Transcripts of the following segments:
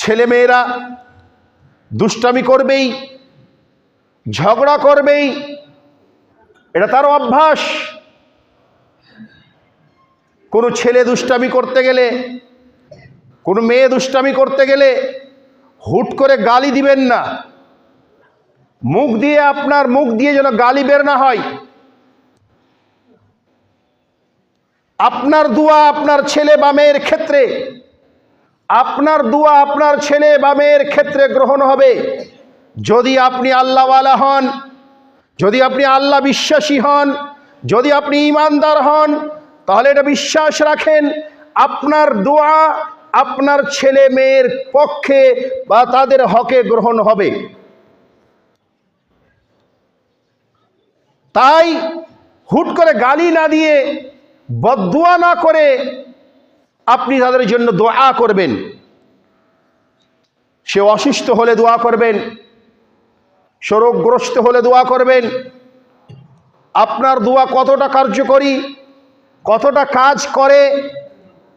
ছেলেমেয়েরা দুষ্টামি করবেই, ঝগড়া করবেই, এটা তার অভ্যাস। কোনো ছেলে দুষ্টামি করতে গেলে, কোনো মেয়ে দুষ্টামি করতে গেলে হুট করে গালি দিবেন না। মুখ দিয়ে, আপনার মুখ দিয়ে যেন গালি বের না হয়। আপনার দোয়া আপনার ছেলে বা মেয়ের ক্ষেত্রে, আপনার দোয়া আপনার ছেলে বা মেয়ের ক্ষেত্রে গ্রহণ হবে যদি আপনি আল্লাহওয়ালা হন, যদি আপনি আল্লাহ বিশ্বাসী হন, যদি আপনি ঈমানদার হন। তাহলে এটা বিশ্বাস রাখেন, আপনার দোয়া আপনার ছেলে মেয়ের পক্ষে বা তাদের হকে গ্রহণ হবে। তাই হুট করে গালি না দিয়ে, বদদুয়া না করে আপনি তাদের জন্য দোয়া করবেন। সে অসুস্থ হলে দোয়া করবেন, রোগগ্রস্ত হলে দোয়া করবেন। আপনার দোয়া কতটা কার্যকরী, কতটা কাজ করে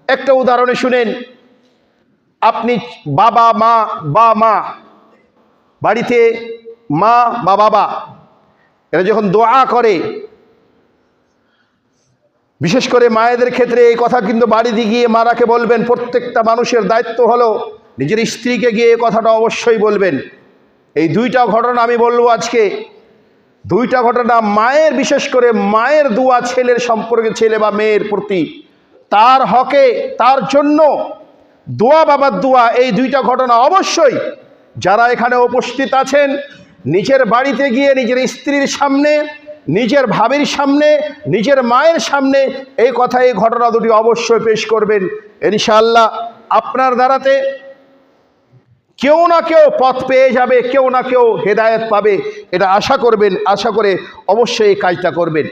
একটা উদাহরণে শুনেন। আপনি মা বাড়িতে মা বা বাবা এরা যখন দোয়া করে, বিশেষ করে মায়েদের ক্ষেত্রে এই কথা কিন্তু বাড়িতে গিয়ে মারাকে বলবেন। প্রত্যেকটা মানুষের দায়িত্ব হলো নিজের স্ত্রীকে গিয়ে এই কথাটা অবশ্যই বলবেন। এই দুইটা ঘটনা আমি বলবো আজকে, দুইটা ঘটনা মায়ের, বিশেষ করে মায়ের দোয়া ছেলের সম্পর্কে, ছেলে বা মেয়ের প্রতি, তার হকে, তার জন্য দোয়া, বাবার দোয়া। এই দুইটা ঘটনা অবশ্যই যারা এখানে উপস্থিত আছেন নিজের বাড়িতে গিয়ে নিজের স্ত্রীর সামনে, নিজের ভাবির সামনে, নিজের মায়ের সামনে এই কথা, এই ঘটনা দুটি অবশ্যই পেশ করবেন। ইনশাআল্লাহ আপনার দ্বারাতে কেউ না কেউ পথ পেয়ে যাবে, কেউ না কেউ হেদায়েত পাবে, এটা আশা করবেন। আশা করে অবশ্যই এই কাজটা করবেন।